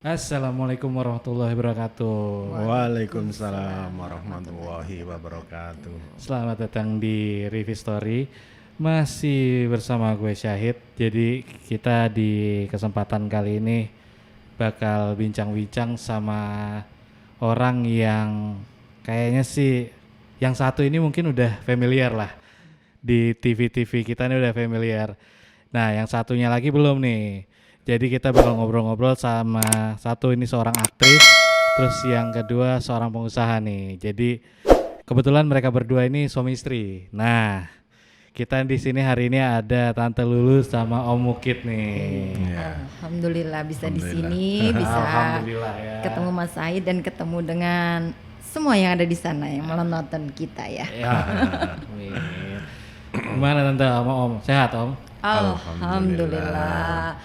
Assalamualaikum warahmatullahi wabarakatuh. Waalaikumsalam warahmatullahi wabarakatuh. Selamat datang di Review Story. Masih bersama gue Syahid. Jadi kita di kesempatan kali ini bakal bincang-bincang sama orang yang kayaknya sih yang satu ini mungkin udah familiar lah. Di TV-TV kita ini udah familiar. Nah, yang satunya lagi belum nih. Jadi kita bakal ngobrol-ngobrol sama satu ini seorang aktris, terus yang kedua seorang pengusaha nih. Jadi kebetulan mereka berdua ini suami istri. Nah, kita di sini hari ini ada Tante Lulu sama Om Mukit nih. Alhamdulillah bisa di Alhamdulillah. sini, bisa Alhamdulillah ya. ketemu Mas Said dan ketemu dengan semua yang ada di sana yang menonton kita ya. Ya. Amin. Gimana Tante sama Om? Sehat Om? Alhamdulillah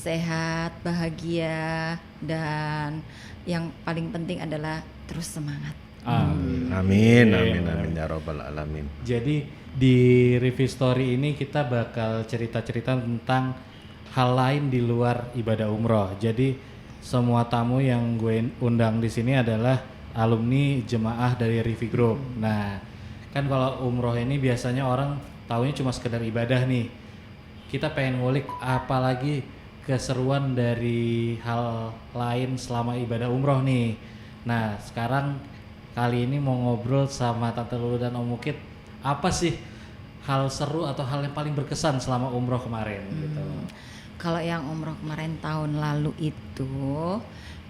sehat, bahagia, dan yang paling penting adalah terus semangat. Amin. Amin, amin, amin ya robbal alamin. Jadi di Review Story ini kita bakal cerita-cerita tentang hal lain di luar ibadah umroh. Jadi semua tamu yang gue undang di sini adalah alumni jemaah dari Review Group. Nah, kan kalau umroh ini biasanya orang taunya cuma sekedar ibadah nih. Kita pengen ngulik apalagi keseruan dari hal lain selama ibadah umroh nih. Nah, sekarang kali ini mau ngobrol sama Tante Lulu dan Om Mukit, apa sih hal seru atau hal yang paling berkesan selama umroh kemarin gitu. Kalau yang umroh kemarin tahun lalu itu,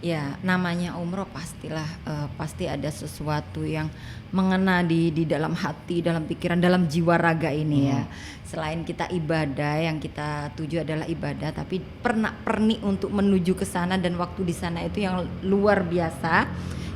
ya namanya umroh pastilah pasti ada sesuatu yang mengena di dalam hati, dalam pikiran, dalam jiwa raga ini ya. Selain kita ibadah, yang kita tuju adalah ibadah, tapi pernik untuk menuju ke sana dan waktu di sana itu yang luar biasa.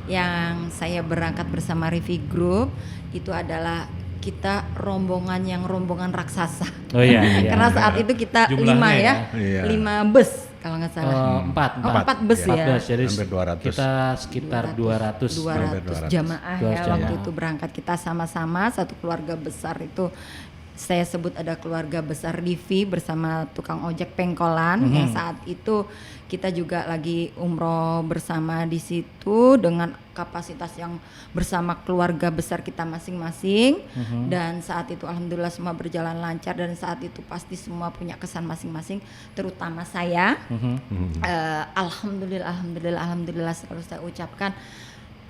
Yang saya berangkat bersama Review Group itu adalah kita rombongan raksasa. Oh iya, iya. Karena saat itu kita Jumlahnya 5 ya, Iya. 5 bus kalau nggak salah. Empat bus ya. 14, jadi Hampir 200. kita sekitar 200. 200 200 jamaah 200 ya waktu jamaah. itu berangkat kita sama-sama satu keluarga besar itu. Saya sebut ada keluarga besar Divi bersama tukang ojek pengkolan yang saat itu kita juga lagi umroh bersama di situ dengan kapasitas yang bersama keluarga besar kita masing-masing dan saat itu alhamdulillah semua berjalan lancar dan saat itu pasti semua punya kesan masing-masing terutama saya. Alhamdulillah selalu saya ucapkan.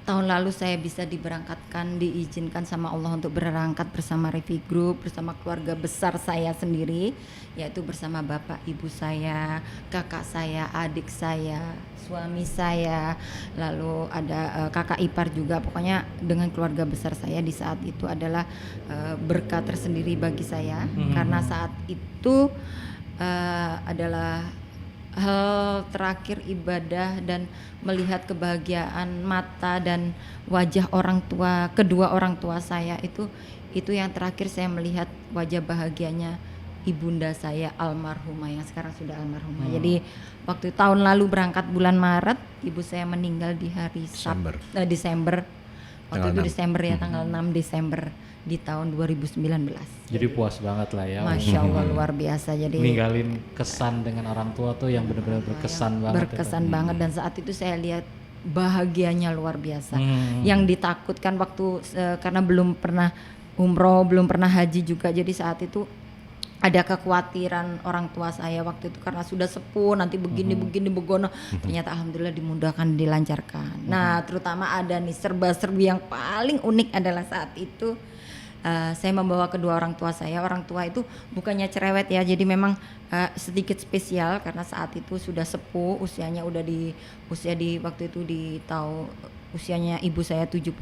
Tahun lalu saya bisa diizinkan sama Allah untuk berangkat bersama Review Group, bersama keluarga besar saya sendiri, yaitu bersama bapak, ibu saya, kakak saya, adik saya, suami saya, lalu ada kakak ipar juga. Pokoknya dengan keluarga besar saya di saat itu adalah berkah tersendiri bagi saya, karena saat itu adalah hal terakhir ibadah dan melihat kebahagiaan mata dan wajah kedua orang tua saya itu yang terakhir saya melihat wajah bahagianya ibunda saya almarhumah yang sekarang sudah almarhumah. Jadi waktu tahun lalu berangkat bulan Maret, ibu saya meninggal di hari Desember. Waktu itu Desember ya, tanggal 6 Desember di tahun 2019. Jadi puas banget lah ya. Masya Allah luar biasa. Jadi ninggalin kesan dengan orang tua tuh yang benar-benar berkesan banget. Berkesan banget dan saat itu saya lihat bahagianya luar biasa. Yang ditakutkan waktu karena belum pernah umroh, belum pernah haji juga. Jadi saat itu ada kekhawatiran orang tua saya waktu itu karena sudah sepuh nanti begini begono. Ternyata alhamdulillah dimudahkan, dilancarkan. Nah, terutama ada nih serba-serbi yang paling unik adalah saat itu saya membawa kedua orang tua saya. Orang tua itu bukannya cerewet ya, jadi memang sedikit spesial karena saat itu sudah sepuh, usianya udah di waktu itu usianya ibu saya 75,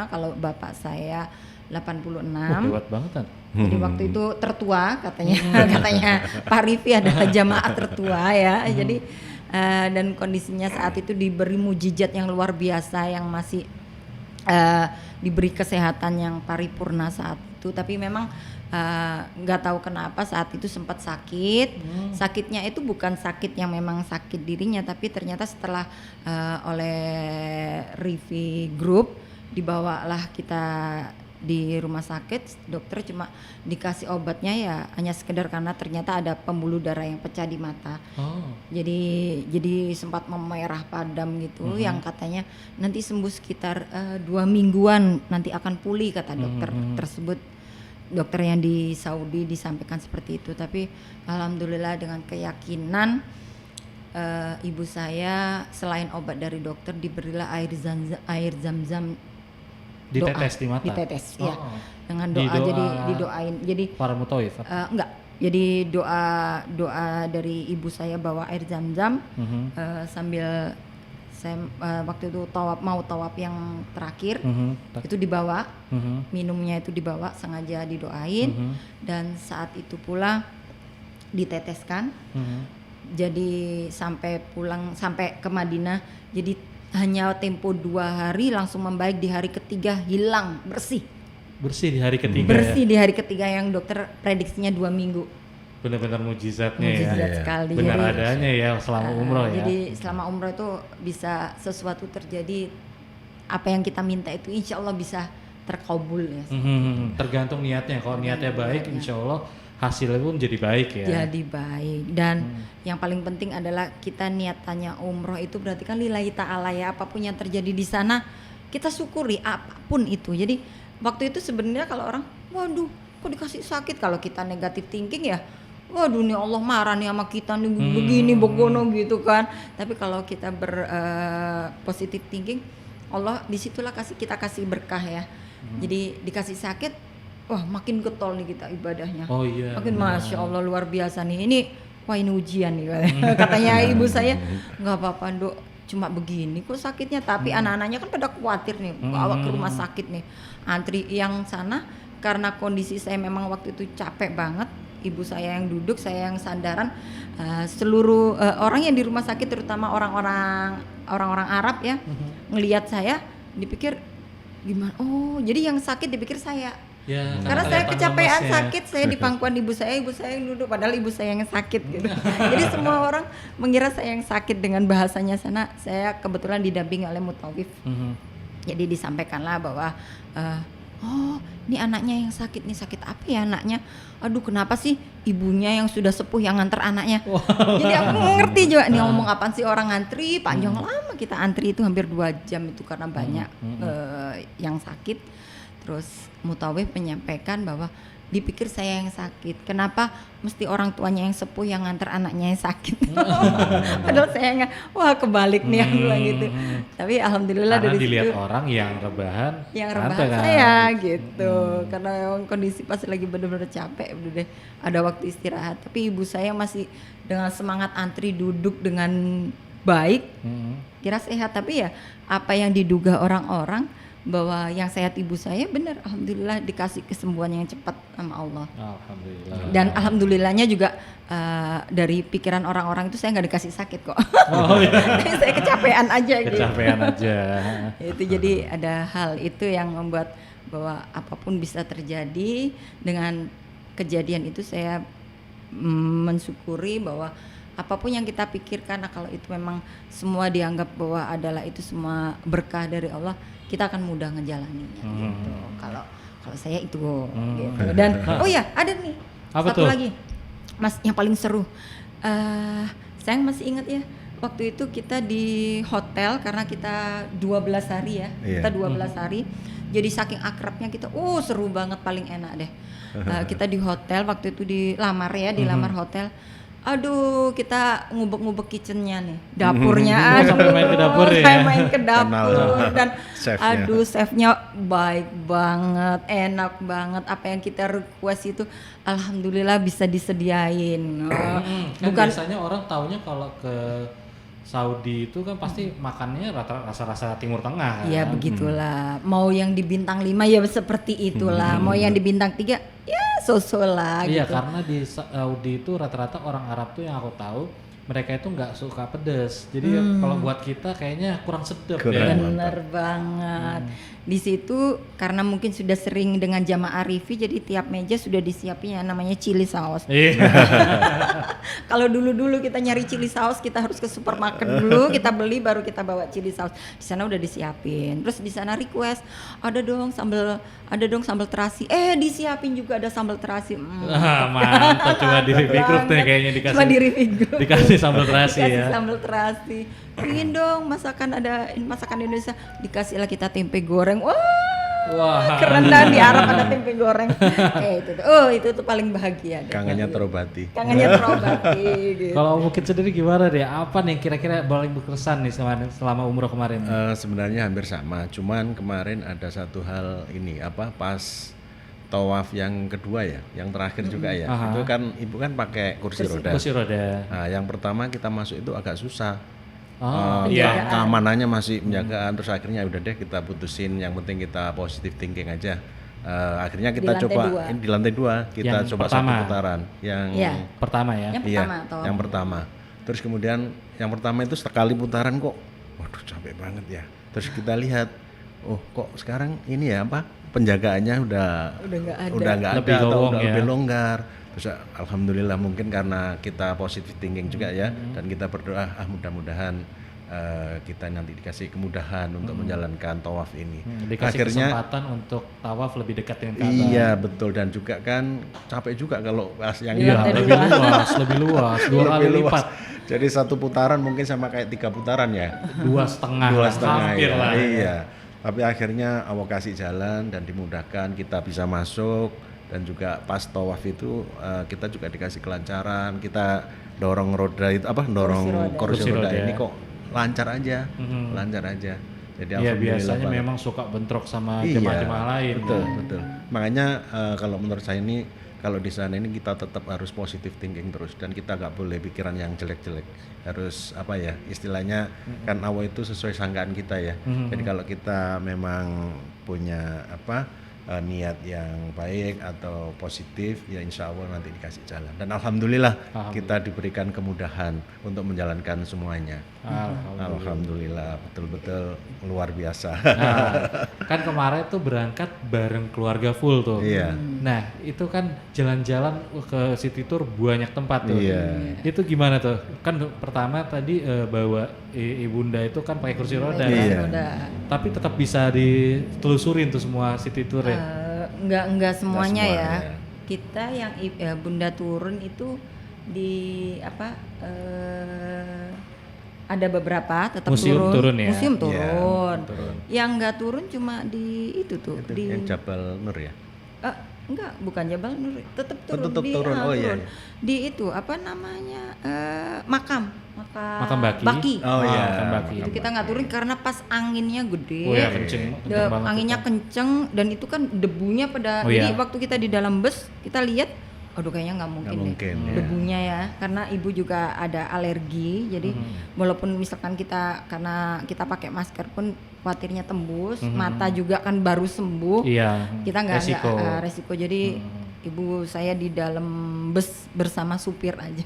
kalau bapak saya 86. Lewat banget kan. Jadi waktu itu tertua katanya Pak Rifi adalah jamaah tertua ya. Jadi dan kondisinya saat itu diberi mujizat yang luar biasa yang masih diberi kesehatan yang paripurna saat itu, tapi memang nggak tahu kenapa saat itu sempat sakit. Sakitnya itu bukan sakit yang memang sakit dirinya, tapi ternyata setelah oleh Review Group dibawalah kita di rumah sakit, dokter cuma dikasih obatnya ya hanya sekedar karena ternyata ada pembuluh darah yang pecah di mata. Oh. Jadi sempat memerah padam gitu, yang katanya nanti sembuh sekitar 2 mingguan nanti akan pulih kata dokter tersebut. Dokter yang di Saudi disampaikan seperti itu, tapi alhamdulillah dengan keyakinan ibu saya selain obat dari dokter diberilah air zam-zam. Ditetes di mata. Ditetes ya. Oh. Dengan doa, jadi didoain. Jadi para mutawif. enggak. Jadi doa dari ibu saya bawa air zam-zam sambil saya waktu itu mau tawaf yang terakhir itu dibawa, minumnya itu dibawa sengaja didoain dan saat itu pula diteteskan. Jadi sampai ke Madinah, jadi hanya tempo 2 hari langsung membaik, di hari ketiga hilang bersih Bersih di hari ketiga. di hari ketiga yang dokter prediksinya 2 minggu. Benar-benar mujizatnya ya. Mujizat sekali. Benar Jadi, adanya ya selama umroh ya. Jadi selama umroh itu bisa sesuatu terjadi, apa yang kita minta itu insya Allah bisa terkabul ya. Tergantung niatnya. Kalau niatnya baik, insya Allah hasilnya pun jadi baik ya. Jadi baik. Dan yang paling penting adalah kita niatannya umroh itu berarti kan lillahi ta'ala ya, apapun yang terjadi di sana kita syukuri apapun itu. Jadi waktu itu sebenarnya kalau orang, waduh kok dikasih sakit, kalau kita negatif thinking ya, waduh nih Allah marah nih sama kita nih begini begono gitu kan. Tapi kalau kita positive thinking, Allah disitulah kita kasih berkah ya. Jadi dikasih sakit, wah makin getol nih kita ibadahnya. Oh iya. Makin masya Allah luar biasa nih. Ini wah ini ujian nih katanya ibu saya. Nggak apa-apa Dok, cuma begini kok sakitnya. Tapi anak-anaknya kan pada khawatir nih, bawa ke rumah sakit nih. Antri yang sana karena kondisi saya memang waktu itu capek banget. Ibu saya yang duduk, saya yang sandaran. Seluruh orang yang di rumah sakit, terutama orang-orang Arab ya, ngelihat saya dipikir gimana? Oh jadi yang sakit dipikir saya. Ya, Karena saya kecapean sakit, saya di pangkuan ibu saya yang duduk, padahal ibu saya yang sakit gitu. Jadi semua orang mengira saya yang sakit. Dengan bahasanya sana, saya kebetulan didampingi oleh mutawif. Jadi disampaikanlah bahwa oh ini anaknya yang sakit nih, sakit apa ya anaknya? Aduh kenapa sih ibunya yang sudah sepuh yang nganter anaknya? Jadi aku ngerti juga nih ngomong apaan sih, orang ngantri panjang lama, kita antri itu hampir 2 jam itu karena banyak yang sakit. Terus mutawif menyampaikan bahwa dipikir saya yang sakit, kenapa mesti orang tuanya yang sepuh yang nganter anaknya yang sakit. Padahal saya nggak, wah kebalik nih aku bilang gitu. Tapi alhamdulillah karena dari dilihat situ orang yang rebahan kan saya gitu. Karena memang kondisi pas lagi benar-benar capek, udah deh ada waktu istirahat. Tapi ibu saya masih dengan semangat antri duduk dengan baik, kira sehat. Tapi ya apa yang diduga orang-orang bahwa yang sehat ibu saya benar, alhamdulillah dikasih kesembuhan yang cepat sama Allah. Alhamdulillah. Dan alhamdulillahnya juga dari pikiran orang-orang itu saya nggak dikasih sakit kok. Oh iya. Saya kecapean aja gitu. Kecapean aja. Itu jadi ada hal itu yang membuat bahwa apapun bisa terjadi. Dengan kejadian itu saya mensyukuri bahwa apapun yang kita pikirkan, nah kalau itu memang semua dianggap bahwa adalah itu semua berkah dari Allah, kita akan mudah ngejalaninnya gitu. Kalau saya itu gitu. Dan oh ya ada nih apa satu tuh? lagi Mas yang paling seru. Saya masih ingat ya, waktu itu kita di hotel karena kita 12 hari ya. Kita 12 hari. Jadi saking akrabnya kita, seru banget, paling enak deh. Kita di hotel waktu itu di Lamar ya, di Lamar Hotel. Aduh, kita ngubek-ngubek kitchennya nih, dapurnya. Sampai main ke dapur ya. Saya main ke dapur dan Chefnya. aduh, chefnya baik banget, enak banget. Apa yang kita request itu, alhamdulillah bisa disediain. Kan biasanya orang taunya kalau ke Saudi itu kan pasti makannya rasa-rasa Timur Tengah kan. Ya begitulah. Mau yang di bintang 5 ya seperti itulah. Mau yang di bintang 3 ya so-so lah Iya, gitu. karena di Saudi itu rata-rata orang Arab tuh yang aku tahu mereka itu nggak suka pedas. Jadi kalau buat kita kayaknya kurang sedap ya. Bener banget. Di situ karena mungkin sudah sering dengan jamaah Rifi, jadi tiap meja sudah disiapin yang namanya chili saus. Iya. Kalau dulu kita nyari chili saus, kita harus ke supermarket dulu, kita beli baru kita bawa chili saus. Di sana udah disiapin. Terus di sana request, ada dong sambal terasi. Disiapin juga ada sambal terasi. Mantap, cuma di Rifi Group nih kayaknya dikasih. Cuma di Rifi Group. Dikasih sambal terasi ya. Dikasih sambal terasi. Ingin dong masakan Indonesia, dikasihlah kita tempe goreng. Wah, keren dah, di Arab ada tempe goreng. Itu tuh paling bahagia. Kangennya terobati. Gitu. Kalau mungkin sendiri gimana deh? Apa nih kira-kira paling berkesan nih selama umroh kemarin? Sebenarnya hampir sama, cuman kemarin ada satu hal ini pas tawaf yang kedua ya, yang terakhir juga ya. Itu kan ibu kan pakai kursi roda. Kursi roda. Nah, yang pertama kita masuk itu agak susah. Iya. Keamanannya masih penjagaan, terus akhirnya udah deh kita putusin, yang penting kita positive thinking aja. Akhirnya kita coba di lantai 2 kita yang coba pertama. satu putaran yang Pertama ya. yang pertama. Terus kemudian yang pertama itu sekali putaran kok waduh capek banget ya. Terus kita lihat kok sekarang ini ya penjagaannya udah nggak ada atau udah lebih longgar. Terus alhamdulillah mungkin karena kita positive thinking juga ya, dan kita berdoa mudah-mudahan kita nanti dikasih kemudahan untuk menjalankan tawaf ini. Dikasih kesempatan untuk tawaf lebih dekat dengan Ka'bah. Iya betul, dan juga kan capek juga kalau pas yang lebih luas, 2 kali lipat. Jadi satu putaran mungkin sama kayak 3 putaran ya. 2,5 hampir ya. Lah. Iya. Tapi akhirnya Allah kasih jalan dan dimudahkan kita bisa masuk. Dan juga pas tawaf itu kita juga dikasih kelancaran, kita dorong roda itu dorong kursi roda ini kok lancar aja. Jadi biasanya memang suka bentrok sama jemaah-jemaah lain. Betul. Makanya kalau menurut saya ini kalau di sana ini kita tetap harus positive thinking terus, dan kita nggak boleh pikiran yang jelek-jelek. Harus istilahnya kan Allah itu sesuai sangkaan kita ya. Jadi kalau kita memang punya niat yang baik atau positif, ya insya Allah nanti dikasih jalan. Dan alhamdulillah kita diberikan kemudahan untuk menjalankan semuanya. Alhamdulillah, betul-betul luar biasa. Kan kemarin tuh berangkat bareng keluarga full tuh. Iya. Nah itu kan jalan-jalan ke City Tour banyak tempat tuh. Iya. Itu gimana tuh? Kan pertama tadi bawa ibunda itu kan pakai kursi roda. Iya. Tapi tetap bisa ditelusurin tuh semua City Tour ya? Enggak semuanya ya. Kita yang bunda turun itu di ada beberapa tetap turun ya. Museum turun. Yeah, turun. Yang enggak turun cuma di itu tuh itu di yang Jabal Nur ya. Enggak, bukan Jabal Nur, tetap turun. Turun. Turun. Di itu makam Baki. Oh iya. Makam Baki. Itu kita nggak turun karena pas anginnya gede. Oh ya kenceng banget. Anginnya kenceng dan itu kan debunya jadi waktu kita di dalam bus kita lihat aduh kayaknya nggak mungkin ya. Debunya ya, karena ibu juga ada alergi, jadi walaupun misalkan karena kita pakai masker pun khawatirnya tembus, mata juga kan baru sembuh, kita nggak resiko, jadi ibu saya di dalam bus bersama supir aja.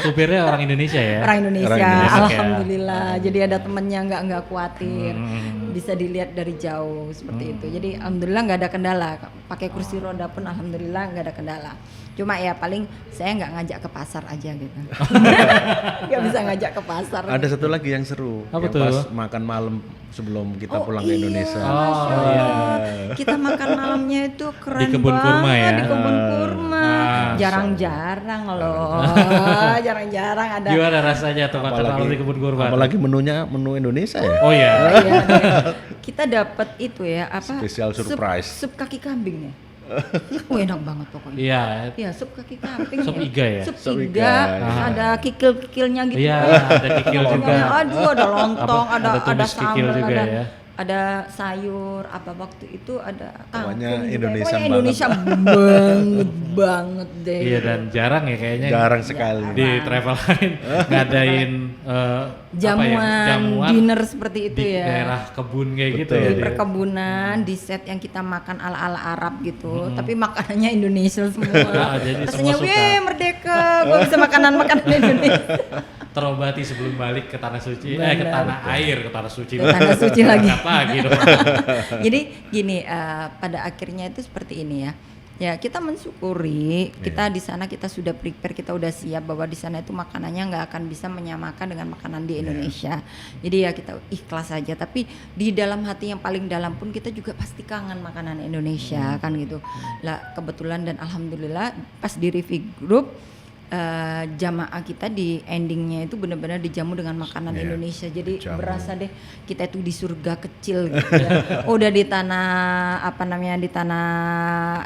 Supirnya orang Indonesia ya? Orang Indonesia, alhamdulillah. Jadi ada temennya nggak khawatir, bisa dilihat dari jauh seperti itu. Jadi alhamdulillah nggak ada kendala. Pakai kursi roda pun alhamdulillah nggak ada kendala. Cuma ya paling saya nggak ngajak ke pasar aja gitu. Nggak bisa ngajak ke pasar. Ada satu lagi yang seru, apa yang tuh? Pas makan malam sebelum kita pulang ke Indonesia. Kita makan malamnya itu keren di kebun kurma ya. Di kebun kurma. Jarang-jarang loh. Jarang-jarang ada. Gimana rasanya tuh makan malam di kebun kurma? Apalagi menunya menu Indonesia ya. Oh iya. Kita dapat itu ya Special surprise. Sup kaki kambing ya. Enak banget pokoknya. Iya. Iya, sup kaki kambing. Sup iga ya? Sup iga. Terus ada kikil-kikilnya gitu. Iya, ada kikil juga. Aduh, ada lontong, ada sambal juga, ya. Ada sayur, waktu itu ada pokoknya Indonesia banget deh. Iya, dan jarang ya kayaknya. Jarang sekali. Di travel lain ngadain jamuan dinner seperti itu di ya. daerah kebun kayak gitu ya. Di perkebunan, di set yang kita makan ala-ala Arab gitu, tapi makanannya Indonesia semua. Jadi rasanya semua suka. merdeka, gua bisa makanan Indonesia. terobati sebelum balik ke tanah suci, ke Benar. tanah air, ke tanah suci. Ke tanah suci lagi. Berangkat lagi dong. Jadi gini, pada akhirnya itu seperti ini ya. Ya kita mensyukuri, kita di sana kita sudah prepare, kita udah siap bahwa di sana itu makanannya nggak akan bisa menyamakan dengan makanan di Indonesia. Jadi ya kita ikhlas saja. Tapi di dalam hati yang paling dalam pun kita juga pasti kangen makanan Indonesia kan gitu. Lah kebetulan dan alhamdulillah pas di Rivi Group jamaah kita di endingnya itu benar-benar dijamu dengan makanan Iya, Indonesia. Jadi dijamu. berasa deh kita itu di surga kecil gitu ya. Udah di tanah apa namanya, di tanah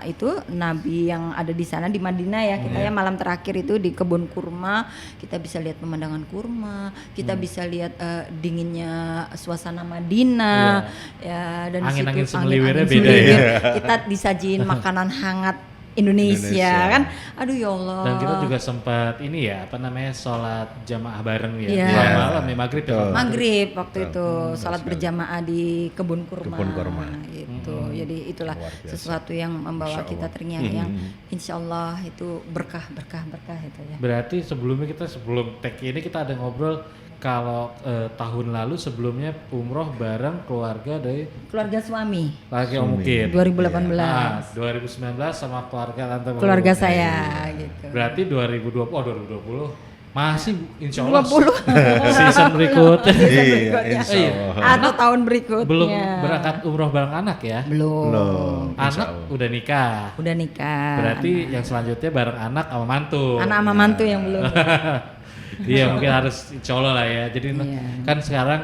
itu Nabi yang ada di sana di Madinah ya. Kita ya malam terakhir itu di kebun kurma, kita bisa lihat pemandangan kurma, kita bisa lihat dinginnya suasana Madinah ya, dan di Angin-angin situ semeliwirnya angin-angin beda ya. semeliwir. Kita disajiin makanan hangat Indonesia Indonesia. kan. Aduh ya Allah. Dan kita juga sempat ini ya, apa namanya, sholat jamaah bareng ya. Iya. Dua malam ya, maghrib ya. Betul. Maghrib waktu Betul. itu sholat berjamaah di kebun kurma, Kebun kurma. gitu. Jadi itulah Luar biasa. sesuatu yang membawa Masya kita Allah. terngiang-ngiang. Insya Allah itu berkah itu ya. Berarti sebelum tag ini kita ada ngobrol kalau tahun lalu sebelumnya umroh bareng keluarga dari Keluarga suami lagi Om Mukid. 2018, Nah, 2019 sama keluarga Tante keluarga Mulu. saya gitu. Berarti 2020 masih insya Allah 20 season berikutnya. Iya, insya Iya. Allah. atau tahun berikutnya. Belum berangkat umroh bareng anak ya? Belum. Belum. Insya Anak Allah. udah nikah. Udah nikah. Berarti yang selanjutnya bareng anak sama mantu. anak sama mantu yang belum. Iya mungkin harus insya Allah lah ya. Jadi Iya. kan sekarang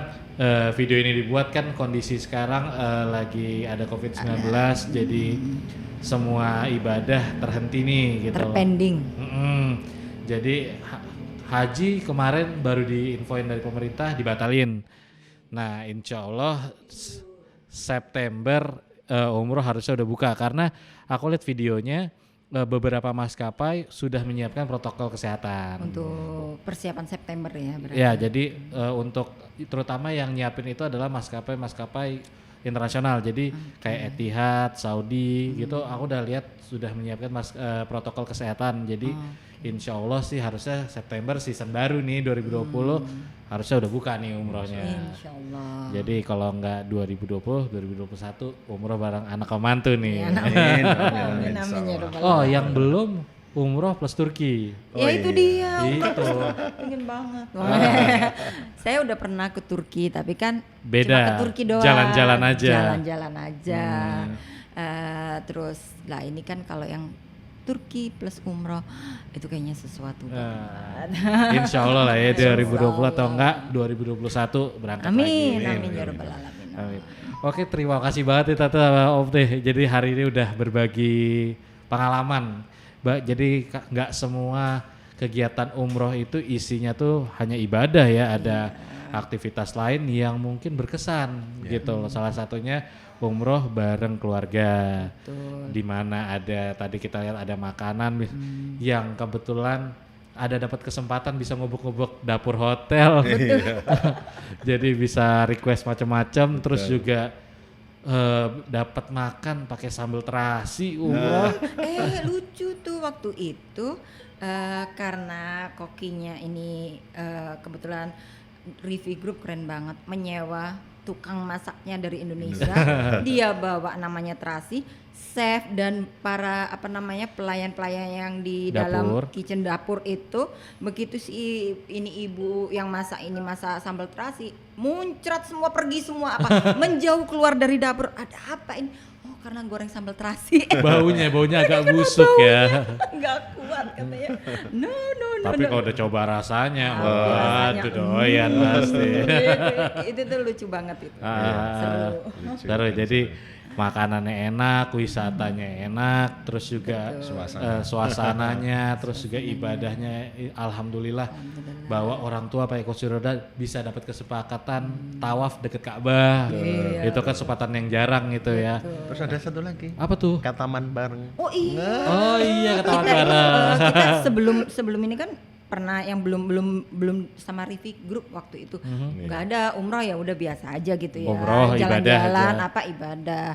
video ini dibuat kan kondisi sekarang lagi ada COVID-19 jadi semua ibadah terhenti nih gitu loh. Terpending. Jadi haji kemarin baru diinfoin dari pemerintah dibatalin. Nah insya Allah September umroh harusnya udah buka karena aku lihat videonya beberapa maskapai sudah menyiapkan protokol kesehatan. Untuk persiapan September ya berarti. Ya, jadi untuk terutama yang nyiapin itu adalah maskapai internasional. Jadi kayak Etihad, Saudi gitu, aku udah lihat sudah menyiapkan protokol kesehatan. Jadi insya Allah sih harusnya September season baru nih 2020 harusnya udah buka nih umrohnya. Insya Allah. Jadi kalau nggak 2020, 2021 umroh bareng anak sama mantu nih. Ya, Amin, amin, insya amin ya Allah. Rabbal Oh, alamin. yang belum umroh plus Turki. Ya itu dia. Itu Pengen banget. Saya udah pernah ke Turki tapi kan Beda. cuma ke Turki doang. Jalan-jalan aja. Jalan-jalan aja. Terus lah ini kan kalau yang Turki plus umroh itu kayaknya sesuatu banget. Insya Allah lah ya 2020 atau enggak 2021 berangkat Amin, lagi. amin ya Rabbal alamin. Amin. Oke, terima kasih banget ya Tante Om Teh. Jadi hari ini udah berbagi pengalaman. Jadi nggak semua kegiatan umroh itu isinya tuh hanya ibadah ya, ada aktivitas lain yang mungkin berkesan gitu loh. Salah satunya umroh bareng keluarga. Di mana ada tadi kita lihat ada makanan yang kebetulan ada dapat kesempatan bisa ngubuk-ngubuk dapur hotel. Jadi bisa request macam-macam terus juga dapat makan pakai sambal terasi umroh. Lucu tuh waktu itu karena kokinya ini kebetulan Rivi Group keren banget menyewa tukang masaknya dari Indonesia. Dia bawa namanya terasi, chef dan para apa namanya pelayan-pelayan yang di dalam kitchen dapur itu begitu si ini ibu yang masak ini masak sambal terasi muncrat semua pergi semua apa menjauh keluar dari dapur. Ada apa ini? Oh karena goreng sambal terasi. Baunya agak busuk ya. Nggak kuat katanya. No. Tapi kalau udah coba rasanya, wah rasanya, itu doyan pasti. itu tuh lucu banget itu. Seru. Seru. Jadi makanannya enak, wisatanya enak, terus juga suasananya, terus juga ibadahnya. Alhamdulillah bahwa orang tua pakai kursi roda bisa dapat kesepakatan tawaf deket Ka'bah. Itu kan kesempatan yang jarang gitu ya. Terus ada satu lagi. Apa tuh? Kataman bareng. Oh iya. Oh iya ketahuan Kita, bareng. kita sebelum ini kan pernah yang belum sama Rivi Group waktu itu nggak ada umroh, ya udah biasa aja gitu ya, Umroh, ibadah jalan-jalan aja. apa ibadah.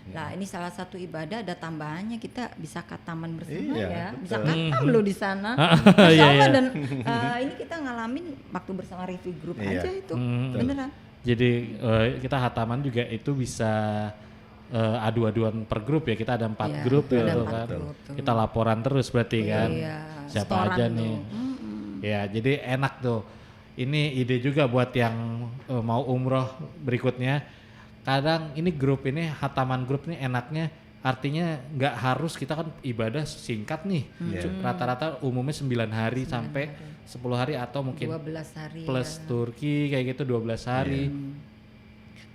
Nah ini salah satu ibadah ada tambahannya, kita bisa khataman bersama Iya, ya, bisa betul. khatam loh di sana. Iya, Masya Allah. iya. Dan ini kita ngalamin waktu bersama Rivi Group Iya. aja itu Betul. beneran. Jadi kita hataman juga itu bisa adu-aduan per grup ya, kita ada 4 Iya, grup ada gitu 4 kan. grup tuh. Kita laporan terus berarti kan. Iya, Siapa setoran aja tuh. nih. Ya, jadi enak tuh. Ini ide juga buat yang mau umroh berikutnya. Kadang ini grup ini, hataman grup ini enaknya artinya nggak harus kita kan ibadah singkat nih. Rata-rata umumnya 9 hari sampai 10 hari atau mungkin 12 hari plus ya. Turki kayak gitu 12 hari.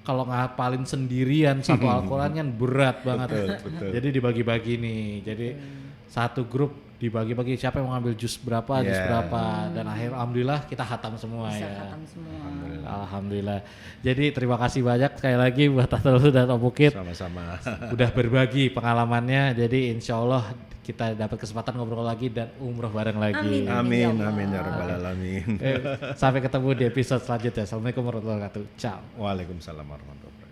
Kalau ngapalin sendirian satu Al-Quran kan berat banget. betul. Jadi dibagi-bagi nih. Jadi satu grup dibagi-bagi siapa yang mau ngambil jus berapa, jus Yeah. berapa, dan alhamdulillah kita hatam semua Bisa ya. khatam semua. Alhamdulillah. Jadi terima kasih banyak sekali lagi buat Tatul dan Om Bukit Sama-sama. udah berbagi pengalamannya. Jadi insya Allah kita dapat kesempatan ngobrol lagi dan umroh bareng lagi. Amin. Amin, Ya Allah. amin ya rabbal alamin. Sampai ketemu di episode selanjutnya. Assalamualaikum warahmatullahi wabarakatuh. Ciao. Waalaikumsalam warahmatullahi wabarakatuh.